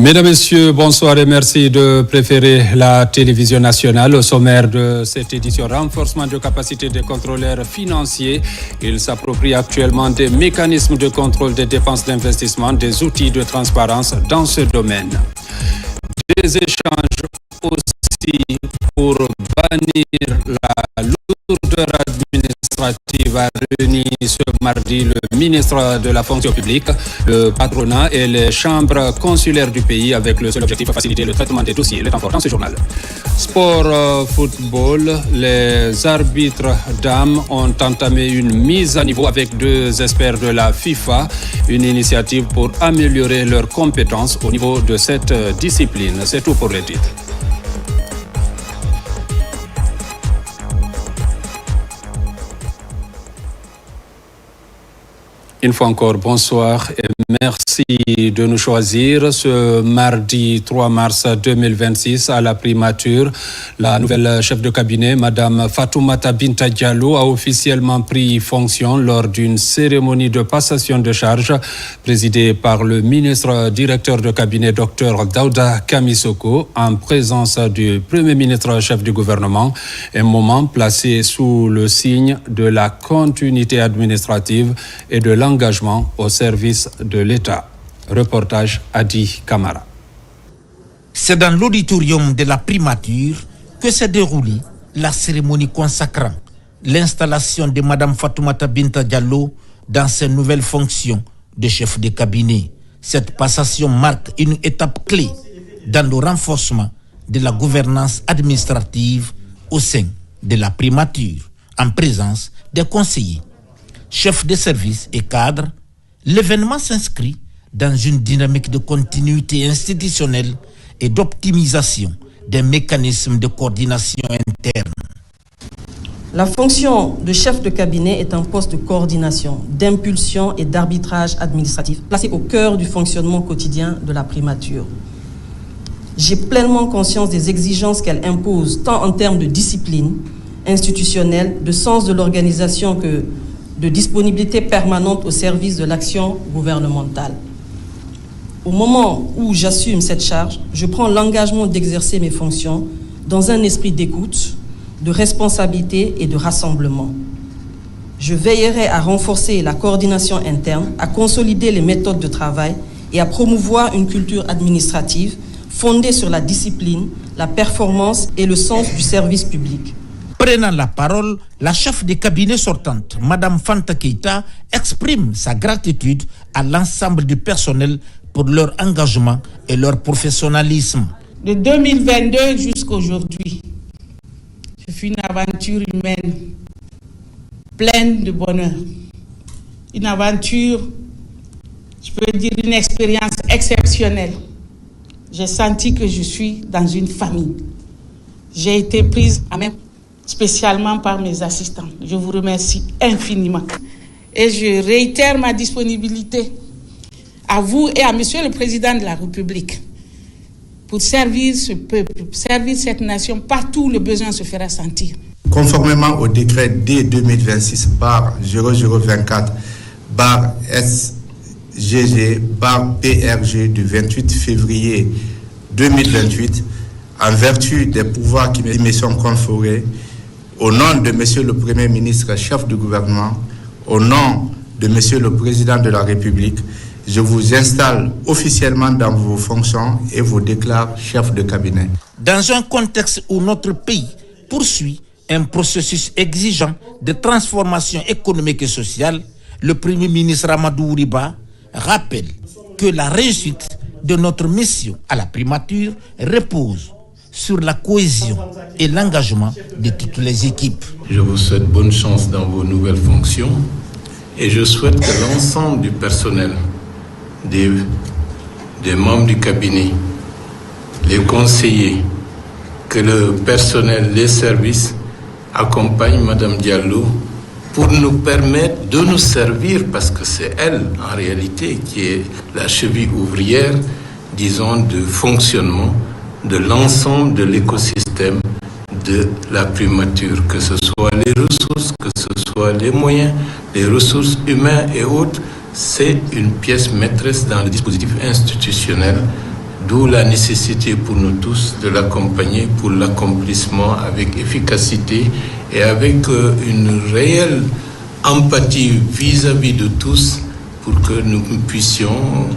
Mesdames, Messieurs, bonsoir et merci de préférer la télévision nationale. Au sommaire de cette édition, renforcement de capacité des contrôleurs financiers. Ils s'approprient actuellement des mécanismes de contrôle des dépenses d'investissement, des outils de transparence dans ce domaine. Des échanges aussi pour bannir la lourdeur administrative a réuni ce mardi le ministre de la fonction publique, le patronat et les chambres consulaires du pays avec le seul objectif de faciliter le traitement des dossiers. Le temps fort dans ce journal. Sport football, les arbitres dames ont entamé une mise à niveau avec 2 experts de la FIFA, une initiative pour améliorer leurs compétences au niveau de cette discipline. C'est tout pour les titres. Une fois encore, bonsoir et merci de nous choisir ce mardi 3 mars 2026 à la primature. La nouvelle chef de cabinet, Madame Fatoumata Binta Diallo, a officiellement pris fonction lors d'une cérémonie de passation de charge présidée par le ministre directeur de cabinet, Dr Daouda Kamisoko, en présence du Premier ministre chef du gouvernement. Un moment placé sous le signe de la continuité administrative et de l'engagement au service de l'État. Reportage Adi Kamara. C'est dans l'auditorium de la primature que s'est déroulée la cérémonie consacrant l'installation de Mme Fatoumata Binta Diallo dans ses nouvelles fonctions de chef de cabinet. Cette passation marque une étape clé dans le renforcement de la gouvernance administrative au sein de la primature, en présence des conseillers, chefs de service et cadres. L'événement s'inscrit dans une dynamique de continuité institutionnelle et d'optimisation des mécanismes de coordination interne. La fonction de chef de cabinet est un poste de coordination, d'impulsion et d'arbitrage administratif, placé au cœur du fonctionnement quotidien de la primature. J'ai pleinement conscience des exigences qu'elle impose, tant en termes de discipline institutionnelle, de sens de l'organisation que de disponibilité permanente au service de l'action gouvernementale. Au moment où j'assume cette charge, je prends l'engagement d'exercer mes fonctions dans un esprit d'écoute, de responsabilité et de rassemblement. Je veillerai à renforcer la coordination interne, à consolider les méthodes de travail et à promouvoir une culture administrative fondée sur la discipline, la performance et le sens du service public. Prenant la parole, la chef de cabinet sortante, Mme Fanta Keita, exprime sa gratitude à l'ensemble du personnel pour leur engagement et leur professionnalisme. De 2022 jusqu'à aujourd'hui, ce fut une aventure humaine pleine de bonheur. Une aventure, je peux dire, une expérience exceptionnelle. J'ai senti que je suis dans une famille. J'ai été prise à même spécialement par mes assistants. Je vous remercie infiniment. Et je réitère ma disponibilité à vous et à Monsieur le Président de la République pour servir ce peuple, pour servir cette nation partout où le besoin se fera sentir. Conformément au décret D-2026-0024-SGG-PRG du 28 février 2028, en vertu des pouvoirs qui me sont conférés, au nom de Monsieur le Premier ministre, chef du gouvernement, au nom de Monsieur le Président de la République, je vous installe officiellement dans vos fonctions et vous déclare chef de cabinet. Dans un contexte où notre pays poursuit un processus exigeant de transformation économique et sociale, le Premier ministre Amadou Ouriba rappelle que la réussite de notre mission à la primature repose sur la cohésion et l'engagement de toutes les équipes. Je vous souhaite bonne chance dans vos nouvelles fonctions et je souhaite que l'ensemble du personnel, des membres du cabinet, les conseillers, que le personnel, les services accompagnent Mme Diallo pour nous permettre de nous servir, parce que c'est elle, en réalité, qui est la cheville ouvrière, disons, de fonctionnement de l'ensemble de l'écosystème de la primature, que ce soit les ressources, que ce soit les moyens, les ressources humaines et autres. C'est une pièce maîtresse dans le dispositif institutionnel d'où la nécessité pour nous tous de l'accompagner pour l'accomplissement avec efficacité et avec une réelle empathie vis-à-vis de tous pour que nous puissions,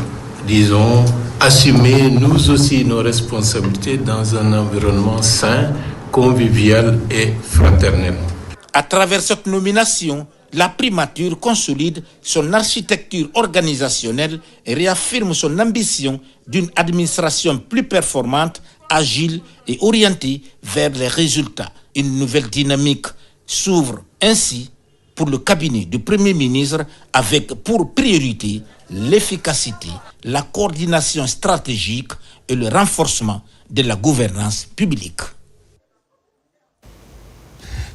disons, assumer nous aussi nos responsabilités dans un environnement sain, convivial et fraternel. À travers cette nomination, la primature consolide son architecture organisationnelle et réaffirme son ambition d'une administration plus performante, agile et orientée vers les résultats. Une nouvelle dynamique s'ouvre ainsi pour le cabinet du Premier ministre avec pour priorité l'efficacité, la coordination stratégique et le renforcement de la gouvernance publique.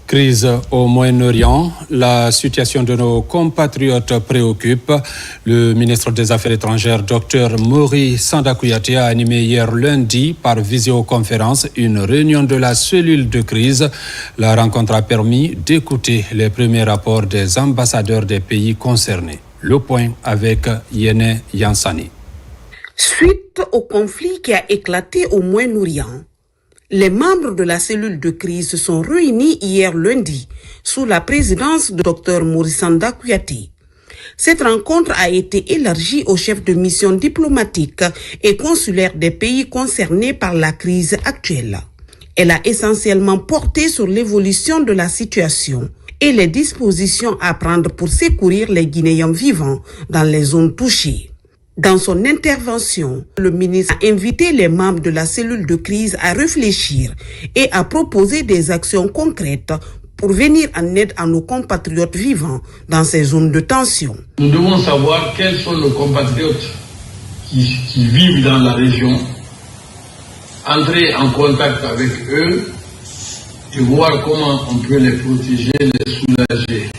Crise au Moyen-Orient, la situation de nos compatriotes préoccupe. Le ministre des Affaires étrangères, Dr Maury Sanda Kouyaté, a animé hier lundi par visioconférence une réunion de la cellule de crise. La rencontre a permis d'écouter les premiers rapports des ambassadeurs des pays concernés. Le point avec Yene Yansani. Suite au conflit qui a éclaté au Moyen-Orient, les membres de la cellule de crise se sont réunis hier lundi sous la présidence de Dr Maury Sanda Kouyaté. Cette rencontre a été élargie aux chefs de mission diplomatiques et consulaires des pays concernés par la crise actuelle. Elle a essentiellement porté sur l'évolution de la situation et les dispositions à prendre pour secourir les Guinéens vivant dans les zones touchées. Dans son intervention, le ministre a invité les membres de la cellule de crise à réfléchir et à proposer des actions concrètes pour venir en aide à nos compatriotes vivant dans ces zones de tension. Nous devons savoir quels sont nos compatriotes qui vivent dans la région, entrer en contact avec eux et voir comment on peut les protéger, les soulager.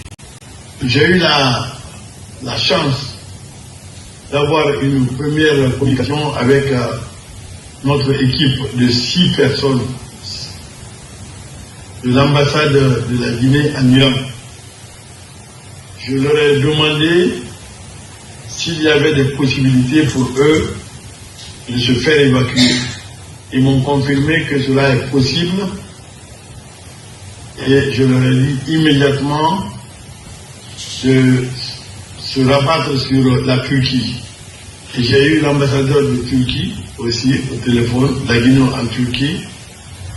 J'ai eu la chance d'avoir une première communication avec notre équipe de 6 personnes de l'ambassade de la Guinée à Milan. Je leur ai demandé s'il y avait des possibilités pour eux de se faire évacuer. Ils m'ont confirmé que cela est possible et je leur ai dit immédiatement de se rabattre sur la Turquie. Et j'ai eu l'ambassadeur de Turquie aussi au téléphone, la Guinée en Turquie,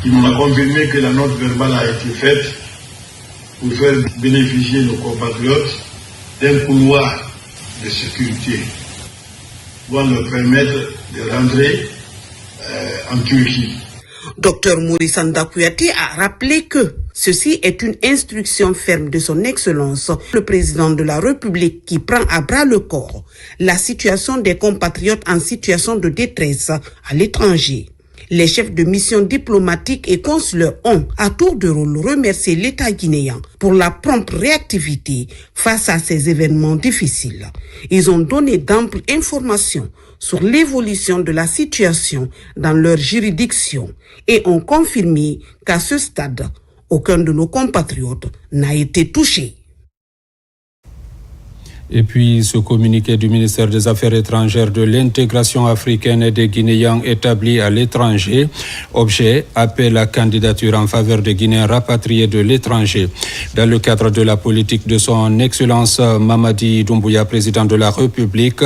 qui m'a confirmé que la note verbale a été faite pour faire bénéficier nos compatriotes d'un couloir de sécurité pour leur permettre de rentrer en Turquie. Dr Maury Sanda Kouyaté a rappelé que ceci est une instruction ferme de son Excellence, le président de la République, qui prend à bras le corps la situation des compatriotes en situation de détresse à l'étranger. Les chefs de mission diplomatiques et consulaires ont, à tour de rôle, remercié l'État guinéen pour la prompte réactivité face à ces événements difficiles. Ils ont donné d'amples informations sur l'évolution de la situation dans leur juridiction et ont confirmé qu'à ce stade, aucun de nos compatriotes n'a été touché. Et puis, ce communiqué du ministère des Affaires étrangères, de l'intégration africaine et des Guinéens établis à l'étranger. Objet, appel à candidature en faveur des Guinéens rapatriés de l'étranger. Dans le cadre de la politique de son Excellence Mamadi Doumbouya, président de la République,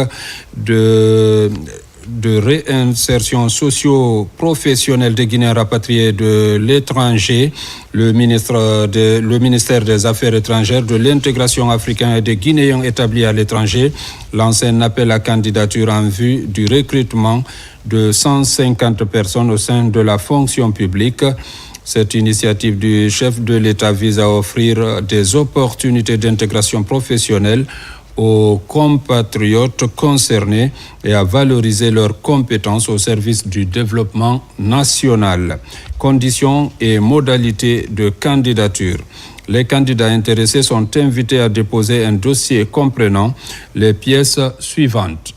de réinsertion socio-professionnelle des Guinéens rapatriés de l'étranger, le ministère des Affaires étrangères, de l'intégration africaine et des Guinéens établis à l'étranger lance un appel à candidature en vue du recrutement de 150 personnes au sein de la fonction publique. Cette initiative du chef de l'État vise à offrir des opportunités d'intégration professionnelle aux compatriotes concernés et à valoriser leurs compétences au service du développement national. Conditions et modalités de candidature. Les candidats intéressés sont invités à déposer un dossier comprenant les pièces suivantes.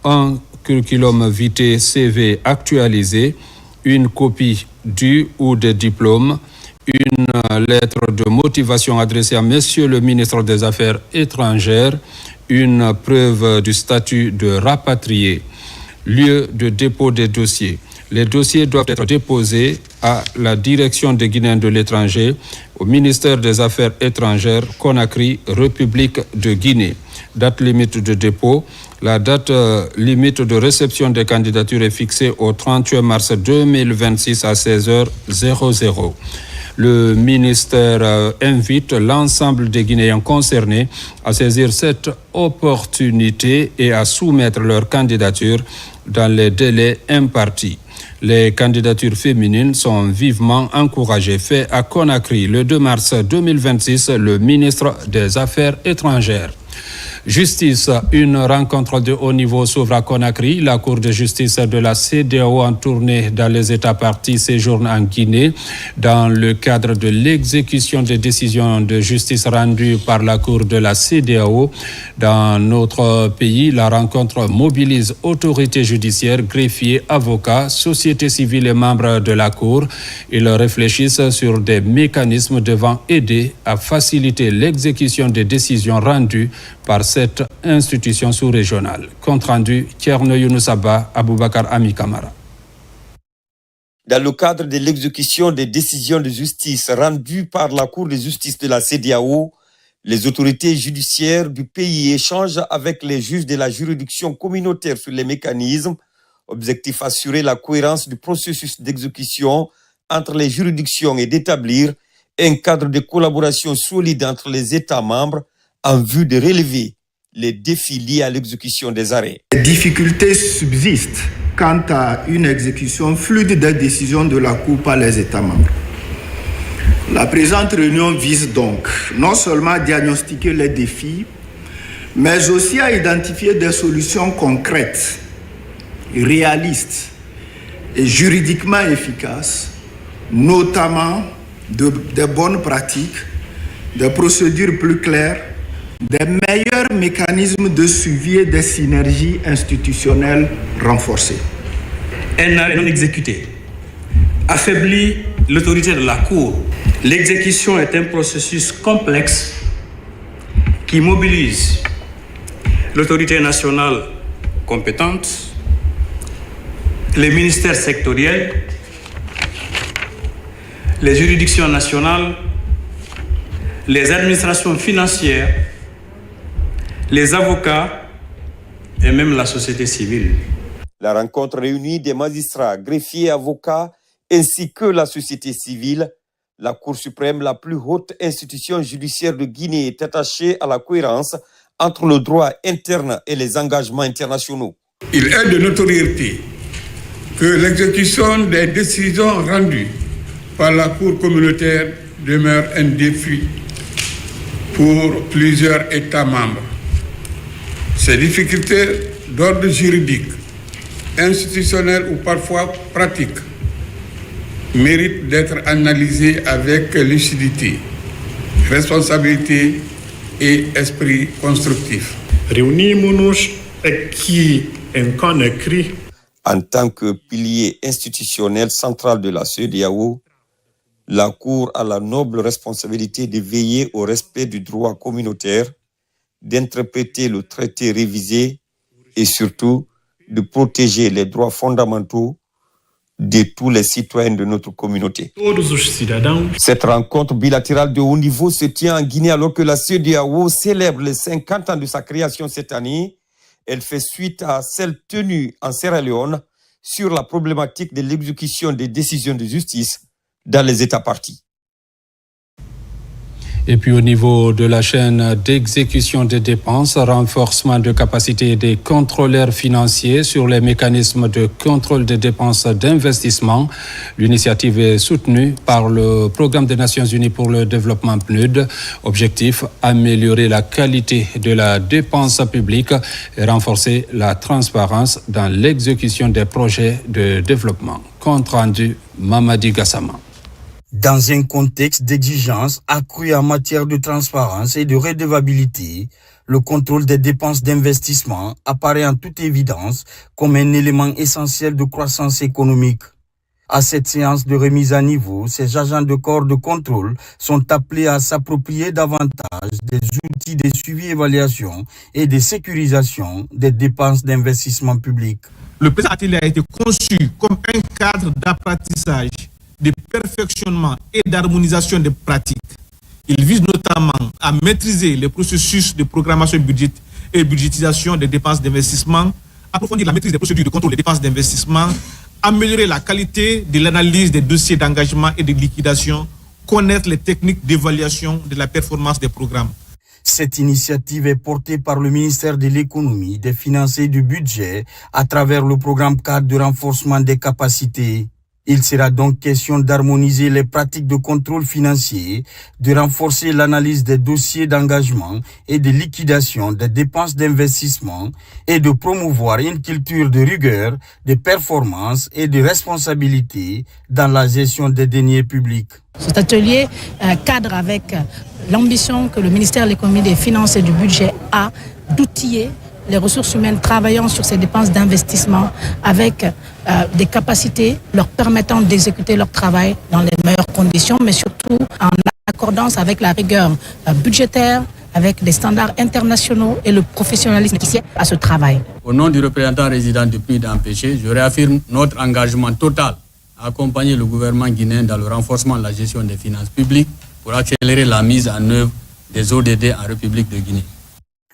Un curriculum vitae CV actualisé, une copie du ou des diplômes, une lettre de motivation adressée à Monsieur le ministre des Affaires étrangères, une preuve du statut de rapatrié. lieu de dépôt des dossiers. Les dossiers doivent être déposés à la Direction des Guinéens de l'étranger, au ministère des Affaires étrangères, Conakry, République de Guinée. Date limite de dépôt. La date limite de réception des candidatures est fixée au 31 mars 2026 à 16h00. Le ministère invite l'ensemble des Guinéens concernés à saisir cette opportunité et à soumettre leur candidature dans les délais impartis. Les candidatures féminines sont vivement encouragées. Fait à Conakry le 2 mars 2026, le ministre des Affaires étrangères. Justice, une rencontre de haut niveau s'ouvre à Conakry. La Cour de justice de la CEDEAO en tournée dans les États parties séjourne en Guinée. Dans le cadre de l'exécution des décisions de justice rendues par la Cour de la CEDEAO, dans notre pays, la rencontre mobilise autorités judiciaires, greffiers, avocats, sociétés civiles et membres de la Cour. Ils réfléchissent sur des mécanismes devant aider à faciliter l'exécution des décisions rendues par cette institution sous-régionale. Compte rendu, Thierno Younoussaba, Aboubakar Ami Kamara. Dans le cadre de l'exécution des décisions de justice rendues par la Cour de justice de la CEDEAO, les autorités judiciaires du pays échangent avec les juges de la juridiction communautaire sur les mécanismes. Objectif assurer la cohérence du processus d'exécution entre les juridictions et d'établir un cadre de collaboration solide entre les États membres en vue de relever les défis liés à l'exécution des arrêts. Les difficultés subsistent quant à une exécution fluide des décisions de la Cour par les États membres. La présente réunion vise donc non seulement à diagnostiquer les défis, mais aussi à identifier des solutions concrètes, réalistes et juridiquement efficaces, notamment des bonnes pratiques, des procédures plus claires, des meilleurs mécanismes de suivi et des synergies institutionnelles renforcées. Un arrêt non exécuté affaiblit l'autorité de la Cour. L'exécution est un processus complexe qui mobilise l'autorité nationale compétente, les ministères sectoriels, les juridictions nationales, les administrations financières, les avocats et même la société civile. La rencontre réunit des magistrats, greffiers, avocats, ainsi que la société civile. La Cour suprême, la plus haute institution judiciaire de Guinée, est attachée à la cohérence entre le droit interne et les engagements internationaux. Il est de notoriété que l'exécution des décisions rendues par la Cour communautaire demeure un défi pour plusieurs États membres. Ces difficultés d'ordre juridique, institutionnel ou parfois pratique méritent d'être analysées avec lucidité, responsabilité et esprit constructif. Réunimos-nous aqui em Conakry. En tant que pilier institutionnel central de la CEDEAO, la Cour a la noble responsabilité de veiller au respect du droit communautaire, d'interpréter le traité révisé et surtout de protéger les droits fondamentaux de tous les citoyens de notre communauté. Cette rencontre bilatérale de haut niveau se tient en Guinée alors que la CEDEAO célèbre les 50 ans de sa création cette année. Elle fait suite à celle tenue en Sierra Leone sur la problématique de l'exécution des décisions de justice dans les États parties. Et puis au niveau de la chaîne d'exécution des dépenses, renforcement de capacité des contrôleurs financiers sur les mécanismes de contrôle des dépenses d'investissement. L'initiative est soutenue par le Programme des Nations Unies pour le développement PNUD. Objectif, améliorer la qualité de la dépense publique et renforcer la transparence dans l'exécution des projets de développement. Compte rendu, Mamadi Gassama. Dans un contexte d'exigence accrue en matière de transparence et de redevabilité, le contrôle des dépenses d'investissement apparaît en toute évidence comme un élément essentiel de croissance économique. À cette séance de remise à niveau, ces agents de corps de contrôle sont appelés à s'approprier davantage des outils de suivi, évaluation et de sécurisation des dépenses d'investissement public. Le présent atelier a été conçu comme un cadre d'apprentissage, de perfectionnement et d'harmonisation des pratiques. Il vise notamment à maîtriser les processus de programmation et budgétisation des dépenses d'investissement, approfondir la maîtrise des procédures de contrôle des dépenses d'investissement, améliorer la qualité de l'analyse des dossiers d'engagement et de liquidation, connaître les techniques d'évaluation de la performance des programmes. Cette initiative est portée par le ministère de l'Économie, des Finances et du Budget à travers le programme cadre de renforcement des capacités. Il sera donc question d'harmoniser les pratiques de contrôle financier, de renforcer l'analyse des dossiers d'engagement et de liquidation des dépenses d'investissement et de promouvoir une culture de rigueur, de performance et de responsabilité dans la gestion des deniers publics. Cet atelier cadre avec l'ambition que le ministère de l'Économie, des Finances et du Budget a d'outiller les ressources humaines travaillant sur ces dépenses d'investissement avec des capacités leur permettant d'exécuter leur travail dans les meilleures conditions, mais surtout en accordance avec la rigueur budgétaire, avec des standards internationaux et le professionnalisme qui est à ce travail. Au nom du représentant résident du PNUD empêché, je réaffirme notre engagement total à accompagner le gouvernement guinéen dans le renforcement de la gestion des finances publiques pour accélérer la mise en œuvre des ODD en République de Guinée.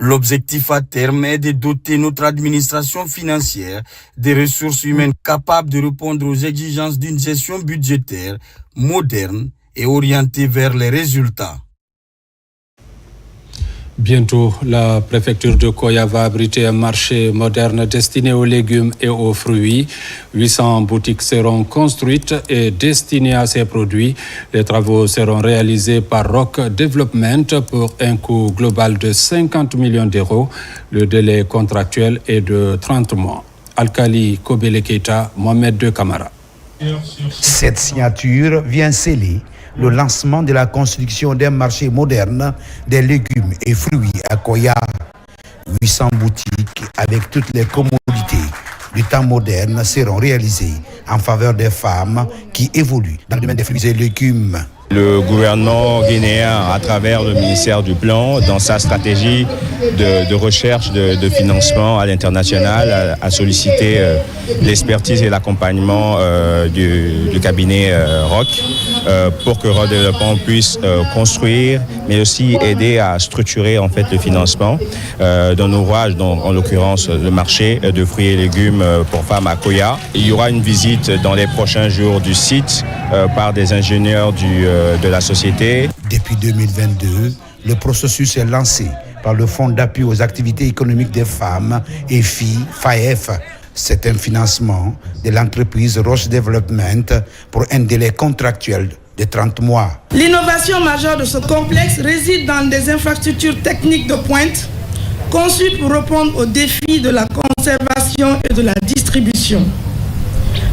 L'objectif à terme est de doter notre administration financière des ressources humaines capables de répondre aux exigences d'une gestion budgétaire moderne et orientée vers les résultats. Bientôt, la préfecture de Koya va abriter un marché moderne destiné aux légumes et aux fruits. 800 boutiques seront construites et destinées à ces produits. Les travaux seront réalisés par Rock Development pour un coût global de 50 millions d'euros. Le délai contractuel est de 30 mois. Alkali Kobele Keita, Mohamed De Camara. Cette signature vient sceller le lancement de la construction d'un marché moderne des légumes et fruits à Koya. 800 boutiques avec toutes les commodités du temps moderne seront réalisées en faveur des femmes qui évoluent dans le domaine des fruits et légumes. Le gouvernement guinéen, à travers le ministère du Plan, dans sa stratégie de recherche de financement à l'international, a sollicité l'expertise et l'accompagnement du cabinet ROC pour que ROC Développement puisse construire, mais aussi aider à structurer en fait le financement d'un ouvrage, en l'occurrence le marché de fruits et légumes pour femmes à Koya. Il y aura une visite dans les prochains jours du site par des ingénieurs de la société. Depuis 2022, le processus est lancé par le Fonds d'appui aux activités économiques des femmes et filles, FAEF. C'est un financement de l'entreprise Roche Development pour un délai contractuel de 30 mois. L'innovation majeure de ce complexe réside dans des infrastructures techniques de pointe conçues pour répondre aux défis de la conservation et de la distribution.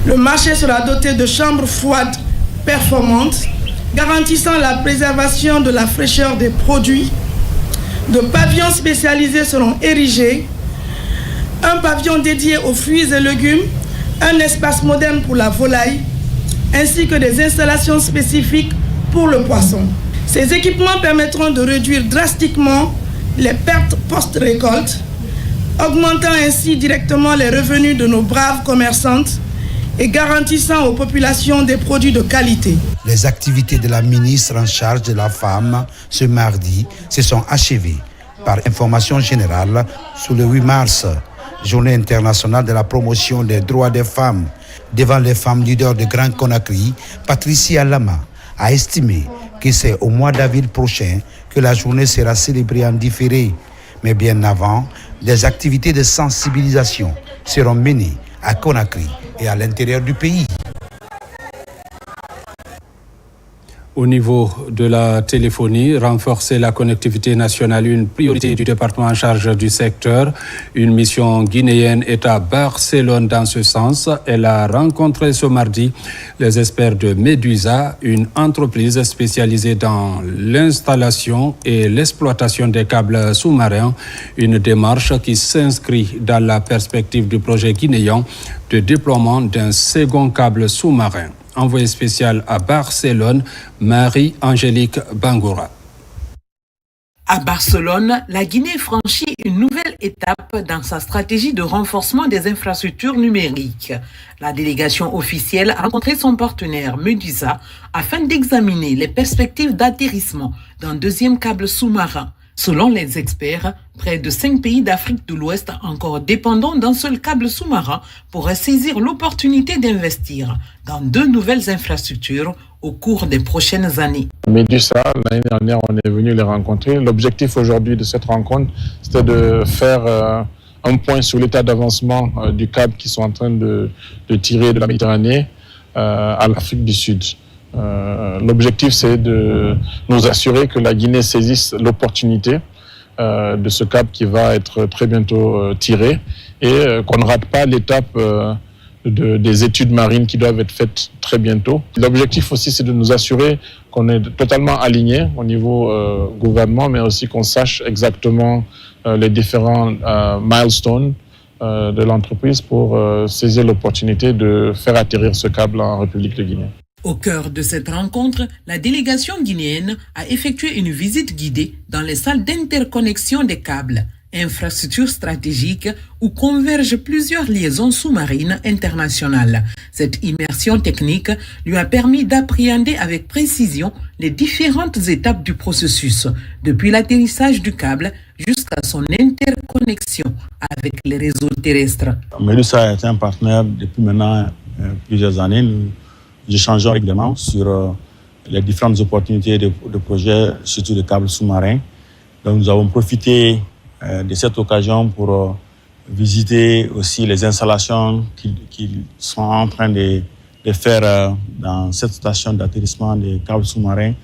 Le marché sera doté de chambres froides performantes, garantissant la préservation de la fraîcheur des produits. De pavillons spécialisés seront érigés, un pavillon dédié aux fruits et légumes, un espace moderne pour la volaille, ainsi que des installations spécifiques pour le poisson. Ces équipements permettront de réduire drastiquement les pertes post-récolte, augmentant ainsi directement les revenus de nos braves commerçantes et garantissant aux populations des produits de qualité. Les activités de la ministre en charge de la femme ce mardi se sont achevées par information générale sur le 8 mars, journée internationale de la promotion des droits des femmes. Devant les femmes leaders de Grand Conakry, Patricia Lama a estimé que c'est au mois d'avril prochain que la journée sera célébrée en différé. Mais bien avant, des activités de sensibilisation seront menées à Conakry et à l'intérieur du pays. Au niveau de la téléphonie, renforcer la connectivité nationale, une priorité du département en charge du secteur. Une mission guinéenne est à Barcelone dans ce sens. Elle a rencontré ce mardi les experts de Medusa, une entreprise spécialisée dans l'installation et l'exploitation des câbles sous-marins. Une démarche qui s'inscrit dans la perspective du projet guinéen de déploiement d'un second câble sous-marin. Envoyé spécial à Barcelone, Marie-Angélique Bangoura. À Barcelone, la Guinée franchit une nouvelle étape dans sa stratégie de renforcement des infrastructures numériques. La délégation officielle a rencontré son partenaire Medusa afin d'examiner les perspectives d'atterrissement d'un deuxième câble sous-marin. Selon les experts, près de 5 pays d'Afrique de l'Ouest encore dépendants d'un seul câble sous-marin pourraient saisir l'opportunité d'investir dans 2 nouvelles infrastructures au cours des prochaines années. Medusa, l'année dernière, on est venu les rencontrer. L'objectif aujourd'hui de cette rencontre, c'était de faire un point sur l'état d'avancement du câble qu'ils sont en train de tirer de la Méditerranée à l'Afrique du Sud. L'objectif, c'est de nous assurer que la Guinée saisisse l'opportunité de ce câble qui va être très bientôt tiré et qu'on ne rate pas l'étape des études marines qui doivent être faites très bientôt. L'objectif aussi, c'est de nous assurer qu'on est totalement aligné au niveau gouvernement, mais aussi qu'on sache exactement les différents milestones de l'entreprise pour saisir l'opportunité de faire atterrir ce câble en République de Guinée. Au cœur de cette rencontre, la délégation guinéenne a effectué une visite guidée dans les salles d'interconnexion des câbles, infrastructures stratégiques où convergent plusieurs liaisons sous-marines internationales. Cette immersion technique lui a permis d'appréhender avec précision les différentes étapes du processus, depuis l'atterrissage du câble jusqu'à son interconnexion avec les réseaux terrestres. Medusa est un partenaire depuis maintenant plusieurs années. Nous échangeons régulièrement sur les différentes opportunités de projets, surtout de câbles sous-marins. Donc nous avons profité de cette occasion pour visiter aussi les installations qu'ils sont en train de faire dans cette station d'atterrissement des câbles sous-marins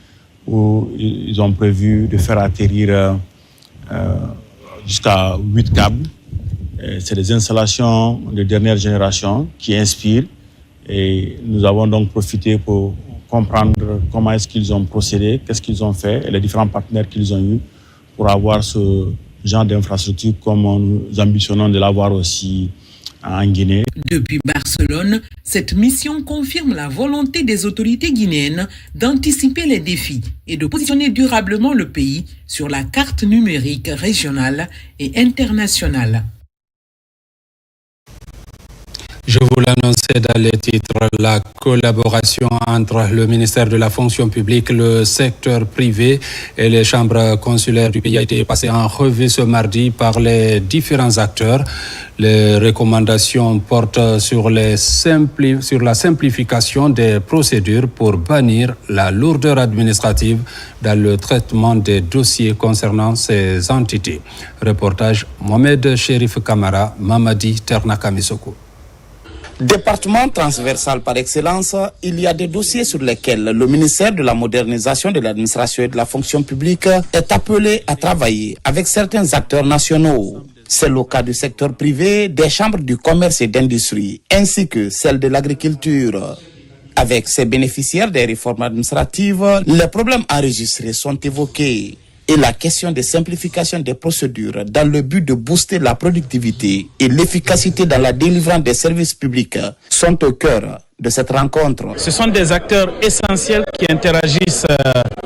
où ils ont prévu de faire atterrir jusqu'à 8 câbles. C'est des installations de dernière génération qui inspirent. Et nous avons donc profité pour comprendre comment est-ce qu'ils ont procédé, qu'est-ce qu'ils ont fait et les différents partenaires qu'ils ont eus pour avoir ce genre d'infrastructure comme nous ambitionnons de l'avoir aussi en Guinée. Depuis Barcelone, cette mission confirme la volonté des autorités guinéennes d'anticiper les défis et de positionner durablement le pays sur la carte numérique régionale et internationale. Je vous l'annonçais dans les titres, la collaboration entre le ministère de la fonction publique, le secteur privé et les chambres consulaires du pays a été passée en revue ce mardi par les différents acteurs. Les recommandations portent sur la simplification des procédures pour bannir la lourdeur administrative dans le traitement des dossiers concernant ces entités. Reportage Mohamed Chérif Kamara, Mamadi Ternakamisoko. Département transversal par excellence, il y a des dossiers sur lesquels le ministère de la modernisation de l'administration et de la fonction publique est appelé à travailler avec certains acteurs nationaux. C'est le cas du secteur privé, des chambres du commerce et d'industrie, ainsi que celle de l'agriculture. Avec ces bénéficiaires des réformes administratives, les problèmes enregistrés sont évoqués. Et la question de simplification des procédures dans le but de booster la productivité et l'efficacité dans la délivrance des services publics sont au cœur de cette rencontre. Ce sont des acteurs essentiels qui interagissent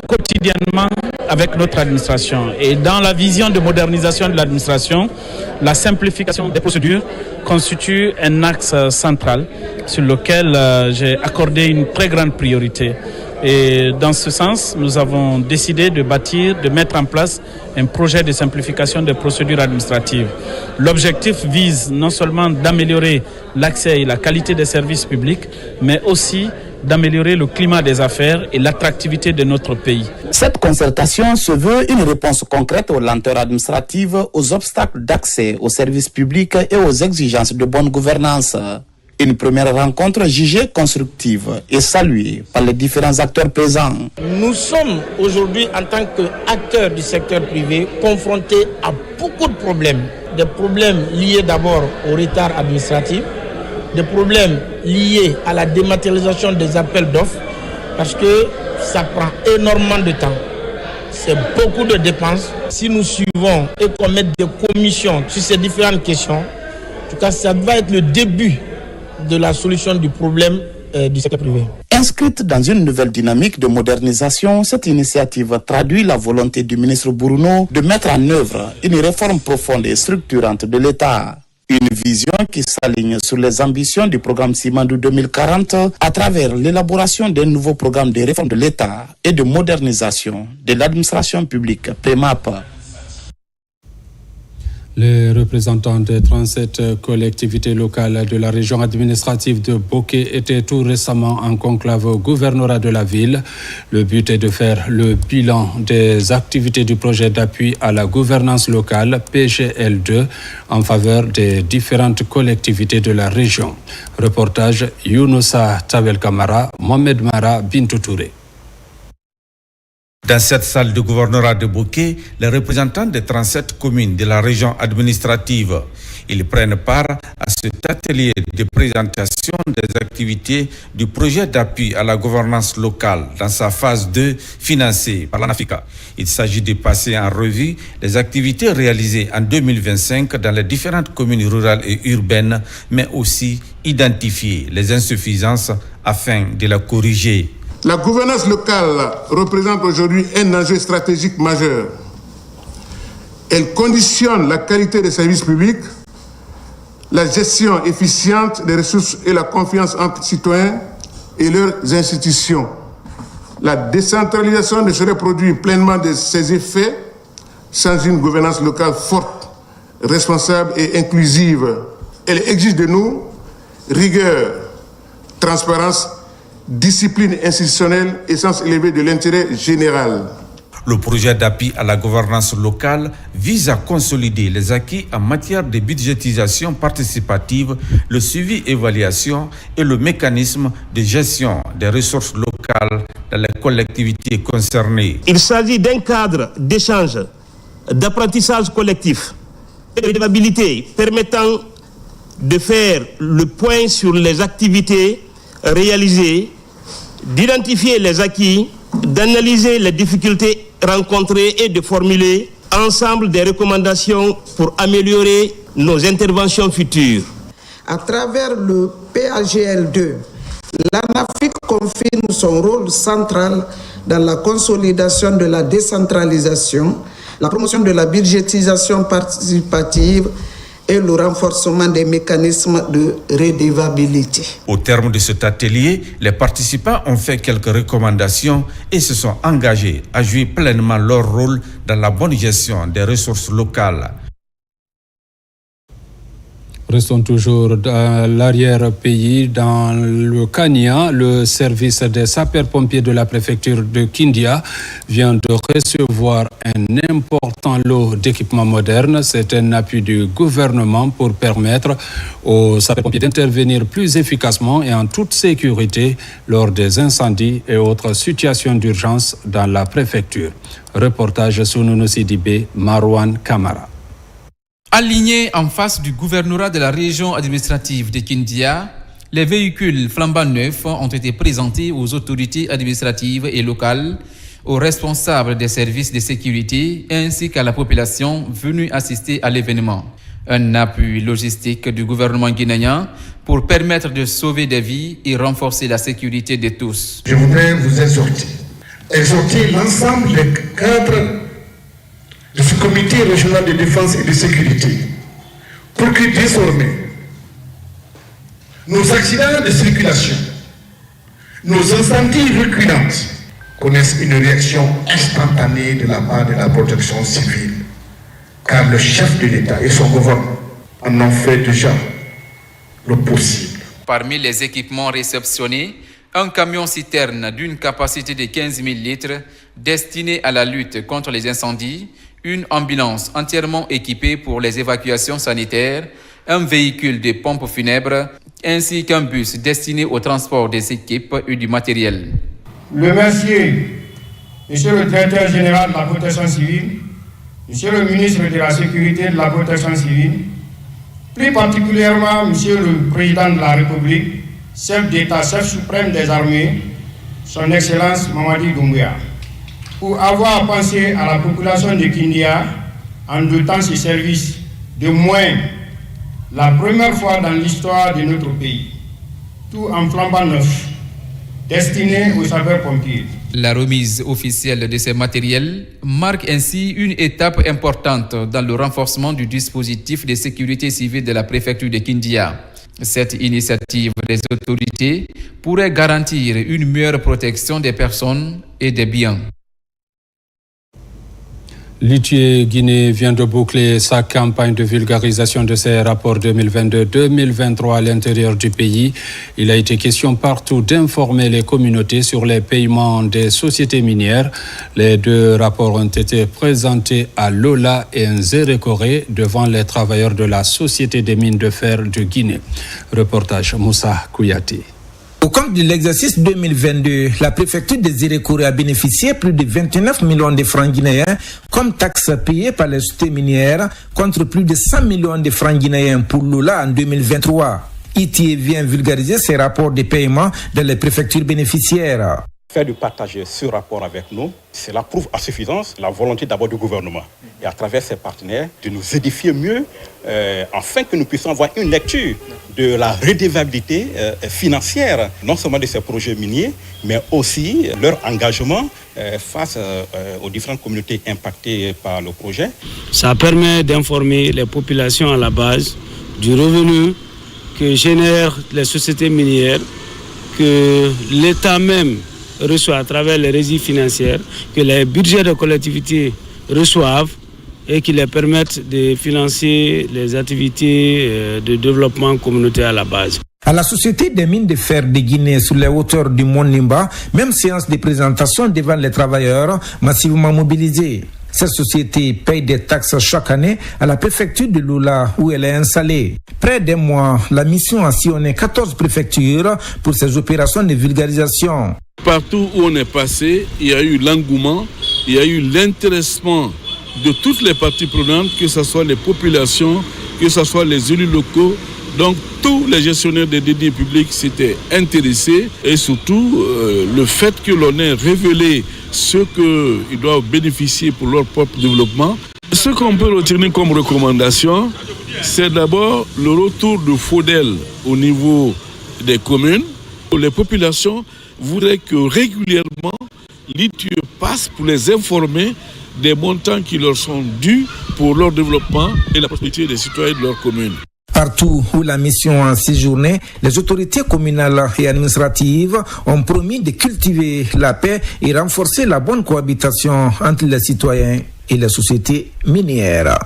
quotidiennement avec notre administration. Et dans la vision de modernisation de l'administration, la simplification des procédures constitue un axe central sur lequel j'ai accordé une très grande priorité. Et dans ce sens, nous avons décidé de mettre en place un projet de simplification des procédures administratives. L'objectif vise non seulement d'améliorer l'accès et la qualité des services publics, mais aussi d'améliorer le climat des affaires et l'attractivité de notre pays. Cette concertation se veut une réponse concrète aux lenteurs administratives, aux obstacles d'accès aux services publics et aux exigences de bonne gouvernance. Une première rencontre jugée constructive et saluée par les différents acteurs présents. Nous sommes aujourd'hui, en tant qu'acteurs du secteur privé, confrontés à beaucoup de problèmes. Des problèmes liés d'abord au retard administratif, des problèmes liés à la dématérialisation des appels d'offres, parce que ça prend énormément de temps. C'est beaucoup de dépenses. Si nous suivons et qu'on mette des commissions sur ces différentes questions, en tout cas, ça va être le début de la solution du problème du secteur privé. Inscrite dans une nouvelle dynamique de modernisation, cette initiative traduit la volonté du ministre Bruno de mettre en œuvre une réforme profonde et structurante de l'État. Une vision qui s'aligne sur les ambitions du programme Simandou 2040 à travers l'élaboration d'un nouveau programme de réforme de l'État et de modernisation de l'administration publique, PEMAP. Les représentants des 37 collectivités locales de la région administrative de Bokeh étaient tout récemment en conclave au gouvernorat de la ville. Le but est de faire le bilan des activités du projet d'appui à la gouvernance locale PGL2 en faveur des différentes collectivités de la région. Reportage Younoussa Tabel Kamara, Mohamed Mara, Bintou Touré. Dans cette salle de gouvernorat de Bokeh, les représentants des 37 communes de la région administrative, ils prennent part à cet atelier de présentation des activités du projet d'appui à la gouvernance locale dans sa phase 2 financée par l'ANAFICA. Il s'agit de passer en revue les activités réalisées en 2025 dans les différentes communes rurales et urbaines, mais aussi identifier les insuffisances afin de la corriger. La gouvernance locale représente aujourd'hui un enjeu stratégique majeur. Elle conditionne la qualité des services publics, la gestion efficiente des ressources et la confiance entre citoyens et leurs institutions. La décentralisation ne serait produire pleinement de ses effets sans une gouvernance locale forte, responsable et inclusive. Elle exige de nous rigueur, transparence, discipline institutionnelle et sens élevé de l'intérêt général. Le projet d'appui à la gouvernance locale vise à consolider les acquis en matière de budgétisation participative, le suivi-évaluation et le mécanisme de gestion des ressources locales dans les collectivités concernées. Il s'agit d'un cadre d'échange, d'apprentissage collectif et de redevabilité permettant de faire le point sur les activités réalisées, d'identifier les acquis, d'analyser les difficultés rencontrées et de formuler ensemble des recommandations pour améliorer nos interventions futures. À travers le PAGL2, l'ANAFIC confirme son rôle central dans la consolidation de la décentralisation, la promotion de la budgétisation participative et le renforcement des mécanismes de redevabilité. Au terme de cet atelier, les participants ont fait quelques recommandations et se sont engagés à jouer pleinement leur rôle dans la bonne gestion des ressources locales. Restons toujours dans l'arrière-pays, dans le Kenya. Le service des sapeurs-pompiers de la préfecture de Kindia vient de recevoir un important lot d'équipements modernes. C'est un appui du gouvernement pour permettre aux sapeurs-pompiers d'intervenir plus efficacement et en toute sécurité lors des incendies et autres situations d'urgence dans la préfecture. Reportage Sununu Sidibé, Marwan Kamara. Alignés en face du gouvernorat de la région administrative de Kindia, les véhicules flambant neufs ont été présentés aux autorités administratives et locales, aux responsables des services de sécurité ainsi qu'à la population venue assister à l'événement. Un appui logistique du gouvernement guinéen pour permettre de sauver des vies et renforcer la sécurité de tous. Je voudrais vous exhorter l'ensemble des cadres de ce comité régional de défense et de sécurité pour que désormais nos accidents de circulation, nos incendies reculantes connaissent une réaction instantanée de la part de la protection civile, car le chef de l'État et son gouvernement en ont fait déjà le possible. Parmi les équipements réceptionnés, un camion-citerne d'une capacité de 15 000 litres destiné à la lutte contre les incendies, une ambulance entièrement équipée pour les évacuations sanitaires, un véhicule de pompe funèbre, ainsi qu'un bus destiné au transport des équipes et du matériel. Le remercier Monsieur le Directeur général de la Protection civile, Monsieur le ministre de la Sécurité de la Protection civile, plus particulièrement Monsieur le Président de la République, chef d'État, chef suprême des armées, Son Excellence Mamadi Doumbouya, pour avoir pensé à la population de Kindia en dotant ses services de moyens, la première fois dans l'histoire de notre pays, tout en flambant neuf, destiné aux sapeurs-pompiers. La remise officielle de ces matériels marque ainsi une étape importante dans le renforcement du dispositif de sécurité civile de la préfecture de Kindia. Cette initiative des autorités pourrait garantir une meilleure protection des personnes et des biens. L'ITIE Guinée vient de boucler sa campagne de vulgarisation de ses rapports 2022-2023 à l'intérieur du pays. Il a été question partout d'informer les communautés sur les paiements des sociétés minières. Les 2 rapports ont été présentés à Lola et Nzérékoré devant les travailleurs de la Société des mines de fer de Guinée. Reportage Moussa Kouyaté. Au cours de l'exercice 2022, la préfecture de Nzérékoré a bénéficié plus de 29 millions de francs guinéens comme taxes payées par les sociétés minières contre plus de 100 millions de francs guinéens pour Lola en 2023. ITIE vient vulgariser ses rapports de paiement dans les préfectures bénéficiaires. Faire de partager ce rapport avec nous, cela prouve à suffisance la volonté d'abord du gouvernement et à travers ses partenaires de nous édifier mieux afin que nous puissions avoir une lecture de la redevabilité financière, non seulement de ces projets miniers, mais aussi leur engagement face aux différentes communautés impactées par le projet. Ça permet d'informer les populations à la base du revenu que génèrent les sociétés minières, que l'État même reçoit à travers les régies financières, que les budgets de collectivités reçoivent et qui les permettent de financer les activités de développement communautaire à la base. À la Société des mines de fer de Guinée sur les hauteurs du Mont Nimba, même séance de présentation devant les travailleurs massivement mobilisés. Cette société paye des taxes chaque année à la préfecture de Lola où elle est installée. Près d'un mois, la mission a sillonné 14 préfectures pour ces opérations de vulgarisation. Partout où on est passé, il y a eu l'engouement, il y a eu l'intéressement de toutes les parties prenantes, que ce soit les populations, que ce soit les élus locaux. Donc tous les gestionnaires des deniers publics s'étaient intéressés et surtout le fait que l'on ait révélé ce qu'ils doivent bénéficier pour leur propre développement. Ce qu'on peut retenir comme recommandation, c'est d'abord le retour de FODEL au niveau des communes. Les populations voudraient que régulièrement l'ITIE passe pour les informer des montants qui leur sont dus pour leur développement et la prospérité des citoyens de leur commune. Partout où la mission a séjourné, les autorités communales et administratives ont promis de cultiver la paix et renforcer la bonne cohabitation entre les citoyens et les sociétés minières.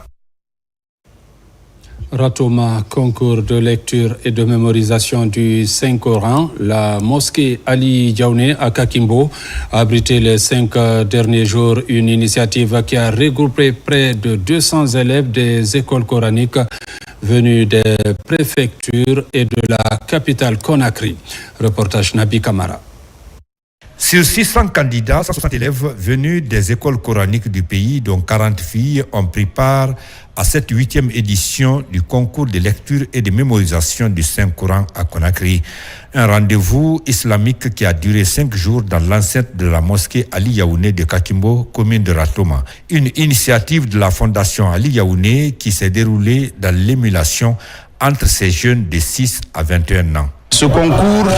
Ratoma, concours de lecture et de mémorisation du Saint-Coran, la mosquée Ali Diaouné à Kakimbo a abrité les 5 derniers jours une initiative qui a regroupé près de 200 élèves des écoles coraniques venus des préfectures et de la capitale Conakry. Reportage Nabi Kamara. Sur 600 candidats, 160 élèves venus des écoles coraniques du pays, dont 40 filles, ont pris part à cette 8e édition du concours de lecture et de mémorisation du Saint-Coran à Conakry. Un rendez-vous islamique qui a duré 5 jours dans l'enceinte de la mosquée Ali Yaoundé de Kakimbo, commune de Ratoma. Une initiative de la fondation Ali Yaoundé qui s'est déroulée dans l'émulation entre ces jeunes de 6 à 21 ans. Ce concours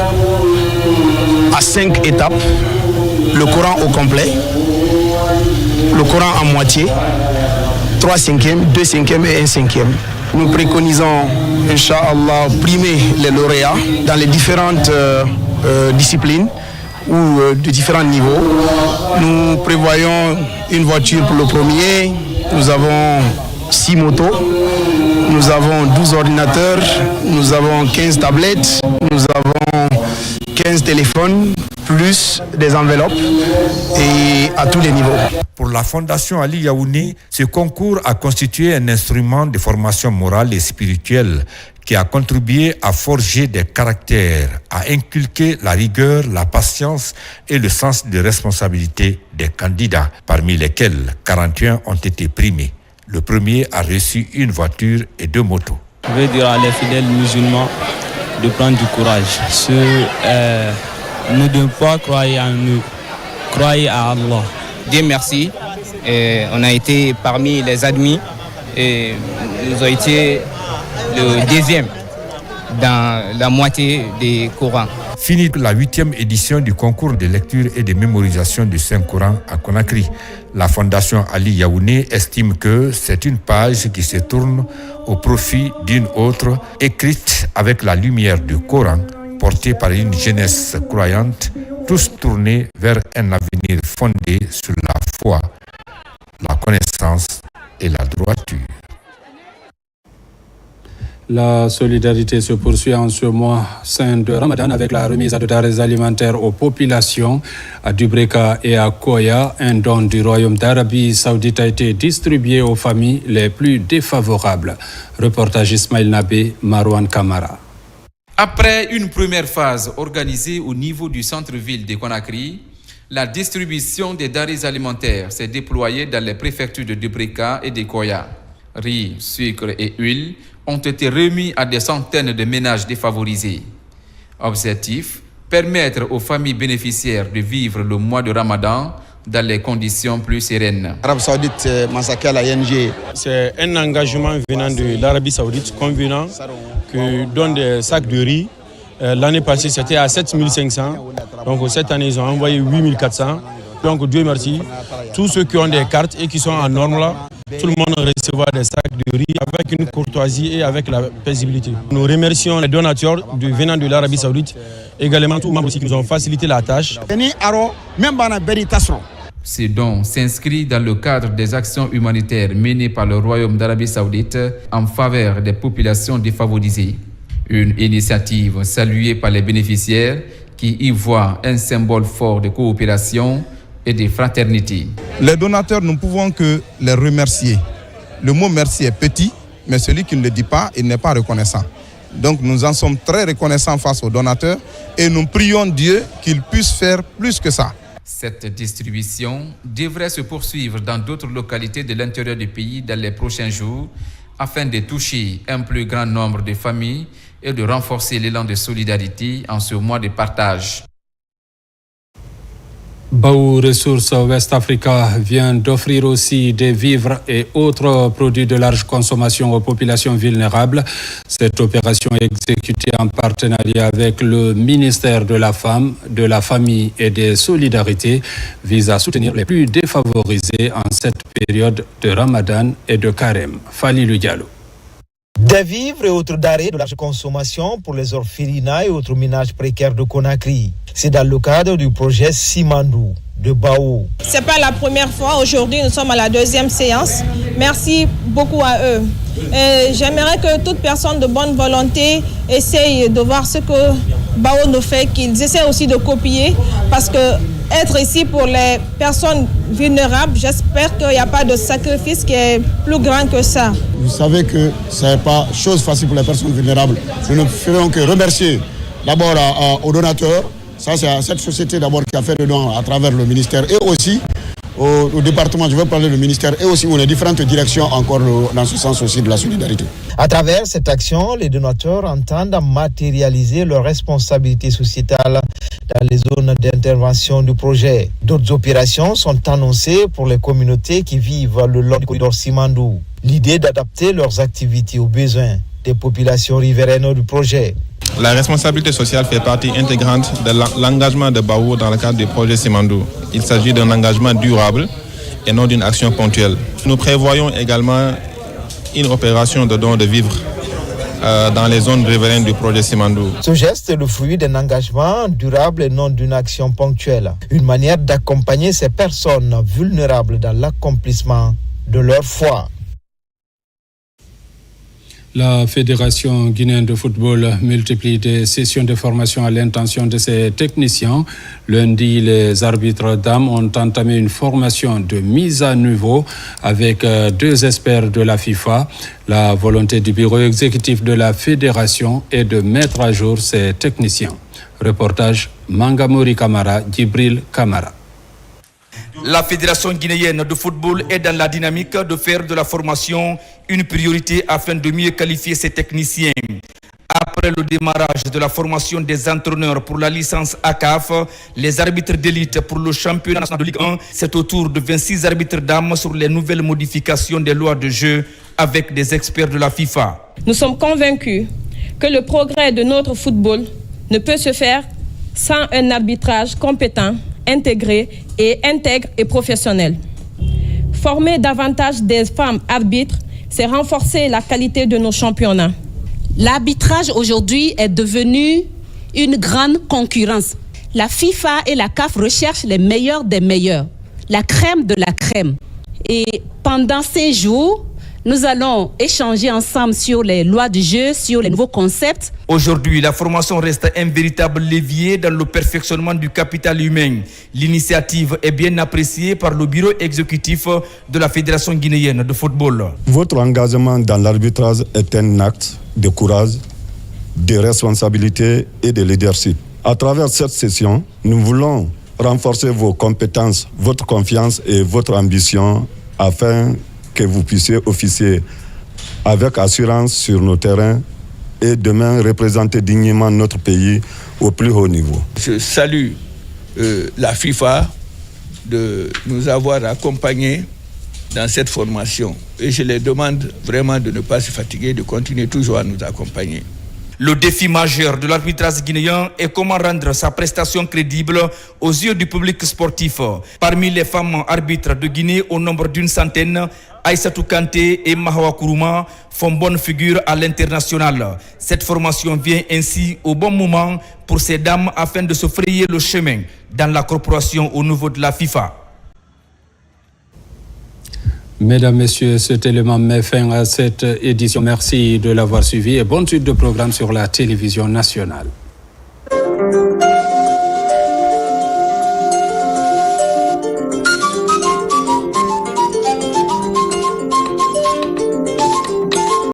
a 5 étapes. Le Coran au complet, le Coran à moitié, 3 cinquièmes, 2 cinquièmes et 1 cinquième. Nous préconisons, Inch'Allah, primer les lauréats dans les différentes disciplines ou de différents niveaux. Nous prévoyons une voiture pour le premier, nous avons 6 motos, nous avons 12 ordinateurs, nous avons 15 tablettes, nous avons 15 téléphones, plus des enveloppes et à tous les niveaux. Pour la Fondation Ali Yaoundé, ce concours a constitué un instrument de formation morale et spirituelle qui a contribué à forger des caractères, à inculquer la rigueur, la patience et le sens de responsabilité des candidats, parmi lesquels 41 ont été primés. Le premier a reçu une voiture et 2 motos. Je veux dire à les fidèles musulmans de prendre du courage. Nous ne devons pas croire en nous, croire à Allah. Dieu merci, on a été parmi les admis et nous avons été le deuxième dans la moitié des Corans. Fini la 8e édition du concours de lecture et de mémorisation du Saint-Coran à Conakry. La Fondation Ali Yaoundé estime que c'est une page qui se tourne au profit d'une autre, écrite avec la lumière du Coran, portée par une jeunesse croyante, tous tournés vers un avenir fondé sur la foi, la connaissance et la droiture. La solidarité se poursuit en ce mois saint de Ramadan avec la remise de denrées alimentaires aux populations. À Dubreka et à Koya, un don du Royaume d'Arabie Saoudite a été distribué aux familles les plus défavorables. Reportage Ismaël Nabé, Marwan Kamara. Après une première phase organisée au niveau du centre-ville de Conakry, la distribution des denrées alimentaires s'est déployée dans les préfectures de Dubreka et de Koya. Riz, sucre et huile ont été remis à des centaines de ménages défavorisés. Objectif, permettre aux familles bénéficiaires de vivre le mois de Ramadan dans les conditions plus sereines. L'Arabie Saoudite massacre la ING. C'est un engagement venant de l'Arabie Saoudite convenant que donne des sacs de riz. L'année passée, c'était à 7500. Donc cette année, ils ont envoyé 8400. Donc Dieu merci, tous ceux qui ont des cartes et qui sont en norme là, tout le monde recevra des sacs de riz avec une courtoisie et avec la paisibilité. Nous remercions les donateurs venant de l'Arabie Saoudite, également tous les membres aussi qui nous ont facilité la tâche. Ce don s'inscrit dans le cadre des actions humanitaires menées par le Royaume d'Arabie Saoudite en faveur des populations défavorisées. Une initiative saluée par les bénéficiaires qui y voient un symbole fort de coopération et de fraternité. Les donateurs, nous ne pouvons que les remercier. Le mot merci est petit, mais celui qui ne le dit pas, il n'est pas reconnaissant. Donc nous en sommes très reconnaissants face aux donateurs et nous prions Dieu qu'il puisse faire plus que ça. Cette distribution devrait se poursuivre dans d'autres localités de l'intérieur du pays dans les prochains jours afin de toucher un plus grand nombre de familles et de renforcer l'élan de solidarité en ce mois de partage. Baou Ressources West Africa vient d'offrir aussi des vivres et autres produits de large consommation aux populations vulnérables. Cette opération est exécutée en partenariat avec le ministère de la Femme, de la Famille et des Solidarités vise à soutenir les plus défavorisés en cette période de Ramadan et de Carême. Falilou Diallo. Des vivres et autres denrées de large consommation pour les orphelinats et autres ménages précaires de Conakry. C'est dans le cadre du projet Simandou de Bao. C'est pas la première fois. Aujourd'hui, nous sommes à la 2e séance. Merci beaucoup à eux. Et j'aimerais que toute personne de bonne volonté essaye de voir ce que Bao nous fait, qu'ils essaient aussi de copier, parce que être ici pour les personnes vulnérables, j'espère qu'il n'y a pas de sacrifice qui est plus grand que ça. Vous savez que ce n'est pas chose facile pour les personnes vulnérables. Nous ne ferons que remercier d'abord aux donateurs. Ça, c'est à cette société d'abord qui a fait le don à travers le ministère et aussi au département, je veux parler du ministère, et aussi les différentes directions encore dans ce sens aussi de la solidarité. À travers cette action, les donateurs entendent matérialiser leurs responsabilités sociétales dans les zones d'intervention du projet. D'autres opérations sont annoncées pour les communautés qui vivent le long du corridor Simandou. L'idée d'adapter leurs activités aux besoins des populations riveraines du projet. La responsabilité sociale fait partie intégrante de l'engagement de Bao dans le cadre du projet Simandou. Il s'agit d'un engagement durable et non d'une action ponctuelle. Nous prévoyons également une opération de don de vivres dans les zones riveraines du projet Simandou. Ce geste est le fruit d'un engagement durable et non d'une action ponctuelle. Une manière d'accompagner ces personnes vulnérables dans l'accomplissement de leur foi. La Fédération guinéenne de football multiplie des sessions de formation à l'intention de ses techniciens. Lundi, les arbitres dames ont entamé une formation de mise à niveau avec 2 experts de la FIFA. La volonté du bureau exécutif de la Fédération est de mettre à jour ces techniciens. Reportage Mangamori Kamara, Djibril Kamara. La Fédération guinéenne de football est dans la dynamique de faire de la formation une priorité afin de mieux qualifier ses techniciens. Après le démarrage de la formation des entraîneurs pour la licence ACAF, les arbitres d'élite pour le championnat national de Ligue 1, c'est au tour de 26 arbitres dames sur les nouvelles modifications des lois de jeu avec des experts de la FIFA. Nous sommes convaincus que le progrès de notre football ne peut se faire sans un arbitrage compétent, intégré et intègre et professionnel. Former davantage des femmes arbitres, c'est renforcer la qualité de nos championnats. L'arbitrage aujourd'hui est devenu une grande concurrence. La FIFA et la CAF recherchent les meilleurs des meilleurs, la crème de la crème. Et pendant ces jours, nous allons échanger ensemble sur les lois du jeu, sur les nouveaux concepts. Aujourd'hui, la formation reste un véritable levier dans le perfectionnement du capital humain. L'initiative est bien appréciée par le bureau exécutif de la Fédération guinéenne de football. Votre engagement dans l'arbitrage est un acte de courage, de responsabilité et de leadership. À travers cette session, nous voulons renforcer vos compétences, votre confiance et votre ambition afin que vous puissiez officier avec assurance sur nos terrains et demain représenter dignement notre pays au plus haut niveau. Je salue la FIFA de nous avoir accompagnés dans cette formation et je les demande vraiment de ne pas se fatiguer, de continuer toujours à nous accompagner. Le défi majeur de l'arbitrage guinéen est comment rendre sa prestation crédible aux yeux du public sportif. Parmi les femmes arbitres de Guinée, au nombre d'une centaine, Aïssatou Kanté et Mahawa Kourouma font bonne figure à l'international. Cette formation vient ainsi au bon moment pour ces dames afin de se frayer le chemin dans la corporation au niveau de la FIFA. Mesdames, Messieurs, cet élément met fin à cette édition. Merci de l'avoir suivi et bonne suite de programme sur la télévision nationale.